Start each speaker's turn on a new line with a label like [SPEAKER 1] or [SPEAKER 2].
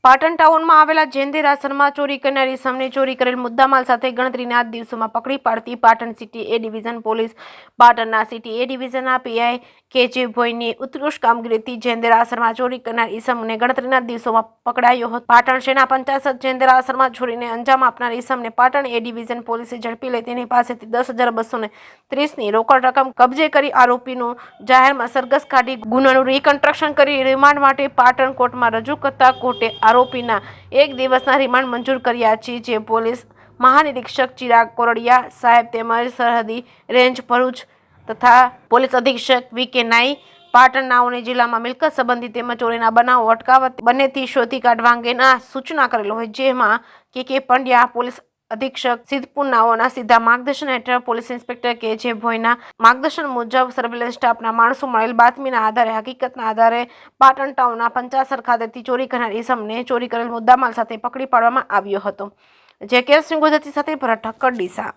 [SPEAKER 1] પાટણ ટાઉનમાં આવેલા જૈન દેરાસરમાં ચોરી કરનાર ઇસમને ચોરી કરેલ મુદ્દામાલ સાથે ગણતરીના દિવસોમાં પકડી પાડતી પાટણ સિટી એ ડિવિઝન પોલીસ પાટણના સિટી એ ડિવિઝનના પીઆઈ કે.જે. ભોઈની ઉત્કૃષ્ટ કામગીરીથી જૈન દેરાસરમાં ચોરી કરનાર ઇસમને ગણતરીના દિવસોમાં પકડાયો હતો। પાટણ શહેરના 65 જૈન દેરાસરમાં ચોરીને અંજામ આપનાર ઇસમને પાટણ એ ડિવિઝન પોલીસે ઝડપી લઈ તેની પાસેથી 10,230ની રોકડ રકમ કબજે કરી આરોપીનું જાહેરમાં સરઘસ કાઢી ગુનાનું રિકન્સ્ટ્રક્શન કરી રિમાન્ડ માટે પાટણ કોર્ટમાં રજૂ કરતા કોર્ટે આરોપીના 1 દિવસના રિમાન્ડ મંજૂર કર્યા છે, જે પોલીસ મહાનિરીક્ષક ચિરાગ કોરડિયા સાહેબ તેમજ સરહદી રેન્જ ભરૂચ તથા પોલીસ અધિક્ષક વી.કે. નાઈ પાટણનાઓને જિલ્લામાં મિલકત સંબંધી તેમજ ચોરીના બનાવો અટકાવત બંનેથી શોધી કાઢવા અંગેના સૂચના કરેલ હોય, જેમાં કે પંડ્યા પોલીસ અધિક્ષક સિદ્ધપુરનાઓના સીધા માર્ગદર્શન હેઠળ પોલીસ ઇન્સ્પેક્ટર કે.જે. ભોઈના માર્ગદર્શન મુજબ સર્વેલન્સ સ્ટાફના માણસો મળેલ બાતમીના આધારે હકીકતના આધારે પાટણ ટાઉનના 50 ખાતેથી ચોરી કરનાર ઇસમને ચોરી કરેલ મુદ્દામાલ સાથે પકડી પાડવામાં આવ્યો હતો। જે કેસ ગુજરાતી સાથે ભરત ઠક્કર ડીસા।